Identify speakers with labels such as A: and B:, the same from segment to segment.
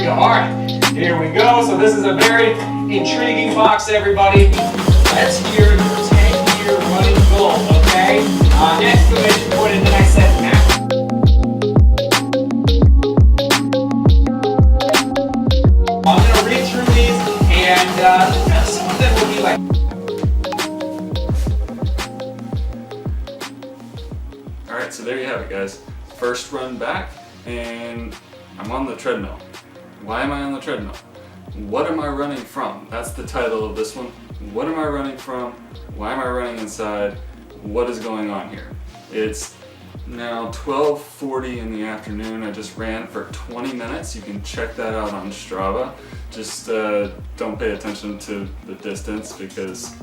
A: go. All right, here we go. So this is a very intriguing box, everybody. Let's hear your 10-year running goal, okay? Exclamation point, and then I said now. I'm going to read through these, and some of them will be like...
B: Alright, so there you have it, guys. First run back, and I'm on the treadmill. Why am I on the treadmill? What am I running from? That's the title of this one. What am I running from? Why am I running inside? What is going on here? It's now 12:40 in the afternoon. I just ran for 20 minutes. You can check that out on Strava. Just don't pay attention to the distance because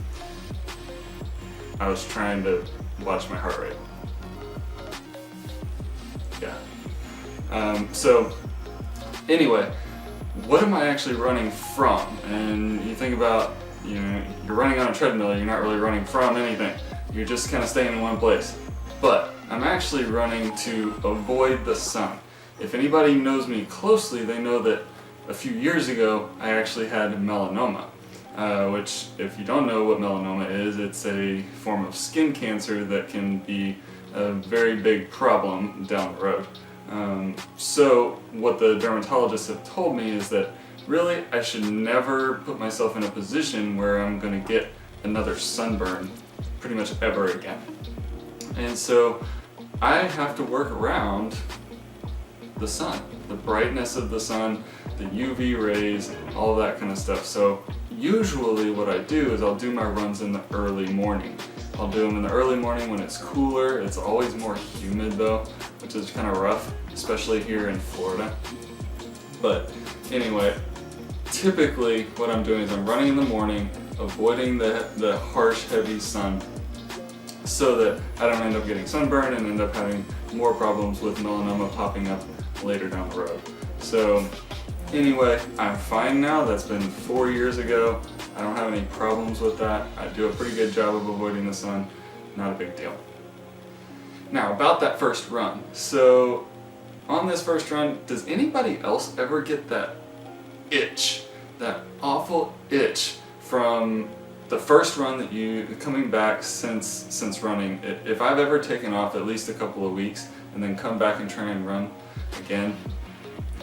B: I was trying to watch my heart rate. Yeah. So anyway, what am I actually running from? And you think about, you know, you're running on a treadmill, you're not really running from anything. You're just kind of staying in one place. But I'm actually running to avoid the sun. If anybody knows me closely, they know that a few years ago I actually had melanoma, which, if you don't know what melanoma is, it's a form of skin cancer that can be a very big problem down the road. So what the dermatologists have told me is that really I should never put myself in a position where I'm going to get another sunburn pretty much ever again. And so I have to work around the sun, the brightness of the sun, the UV rays, all that kind of stuff. So usually what I do is I'll do my runs in the early morning. I'll do them in the early morning when it's cooler. It's always more humid though, which is kind of rough, especially here in Florida. But anyway, typically what I'm doing is I'm running in the morning, avoiding the harsh, heavy sun so that I don't end up getting sunburn and end up having more problems with melanoma popping up later down the road. So anyway, I'm fine now. That's been 4 years ago. I don't have any problems with that. I do a pretty good job of avoiding the sun. Not a big deal. Now about that first run. So on this first run, does anybody else ever get that itch, that awful itch from the first run that you, coming back since running? If I've ever taken off at least a couple of weeks and then come back and try and run again,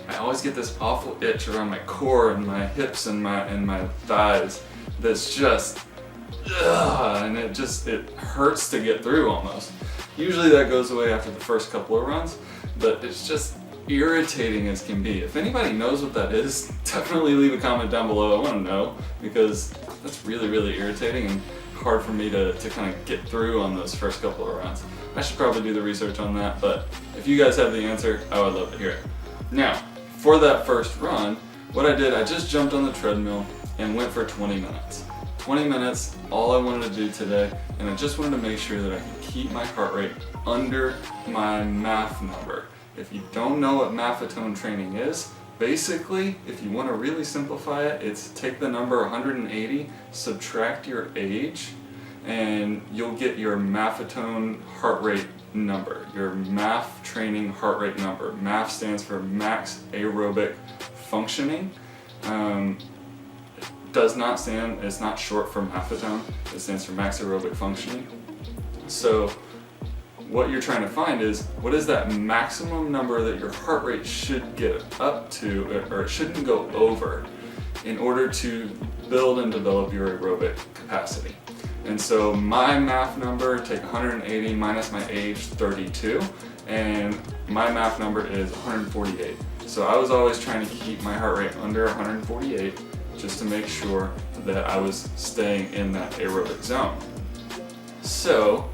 B: I always get this awful itch around my core and my hips and my thighs that's just, and it hurts to get through almost. Usually that goes away after the first couple of runs, but it's just irritating as can be. If anybody knows what that is, definitely leave a comment down below. I want to know, because that's really, really irritating and hard for me to kind of get through on those first couple of runs. I should probably do the research on that, but if you guys have the answer, I would love to hear it. Now, for that first run, what I did, I just jumped on the treadmill and went for 20 minutes. 20 minutes, all I wanted to do today, and I just wanted to make sure that I could keep my heart rate under my MAF number. If you don't know what maffetone training is, basically, if you want to really simplify it, it's take the number 180, subtract your age, and you'll get your maffetone heart rate number, your MAF training heart rate number. MAF stands for max aerobic functioning. Does not stand, it's not short for maffetone, it stands for max aerobic functioning. So what you're trying to find is, what is that maximum number that your heart rate should get up to, or it shouldn't go over, in order to build and develop your aerobic capacity. And so my MAF number, take 180 minus my age, 32, and my MAF number is 148. So I was always trying to keep my heart rate under 148 just to make sure that I was staying in that aerobic zone. So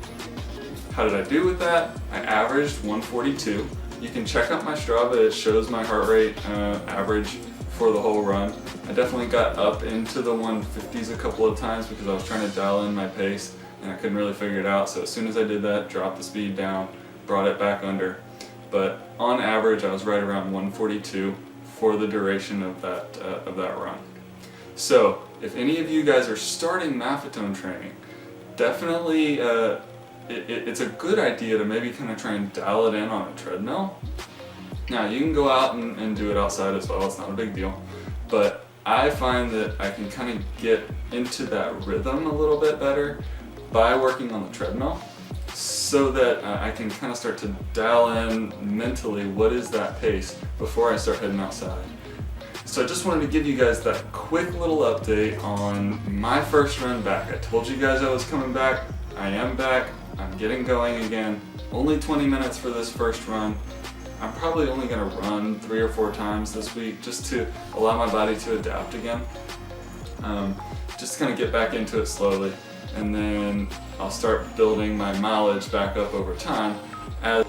B: how did I do with that? I averaged 142. You can check out my Strava, it shows my heart rate average for the whole run. I definitely got up into the 150s a couple of times because I was trying to dial in my pace and I couldn't really figure it out. So as soon as I did that, dropped the speed down, brought it back under. But on average, I was right around 142 for the duration of that run. So if any of you guys are starting maffetone training, definitely it's a good idea to maybe kind of try and dial it in on a treadmill Now you can go out and do it outside as well, it's not a big deal, but I find that I can kind of get into that rhythm a little bit better by working on the treadmill, so that I can kind of start to dial in mentally what is that pace before I start heading outside. So I just wanted to give you guys that quick little update on my first run back. I told you guys I was coming back, I am back, I'm getting going again. Only 20 minutes for this first run. I'm probably only going to run 3 or 4 times this week just to allow my body to adapt again. Just to kind of get back into it slowly, and then I'll start building my mileage back up over time. As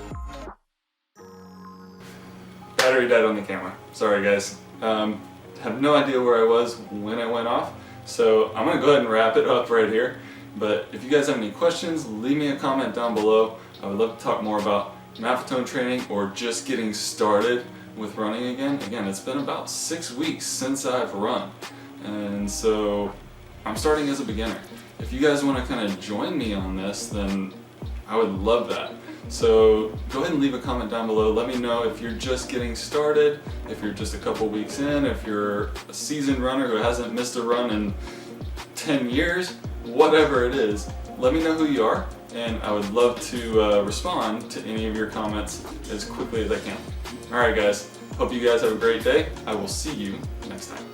B: battery died on the camera. Sorry guys. Have no idea where I was when I went off, so I'm going to go ahead and wrap it up right here. But if you guys have any questions, leave me a comment down below. I would love to talk more about Maffetone training or just getting started with running again. Again, it's been about 6 weeks since I've run, and so I'm starting as a beginner. If you guys want to kind of join me on this, then I would love that. So go ahead and leave a comment down below. Let me know if you're just getting started, if you're just a couple weeks in, if you're a seasoned runner who hasn't missed a run in 10 years, whatever it is. Let me know who you are, and I would love to respond to any of your comments as quickly as I can. Alright guys, hope you guys have a great day. I will see you next time.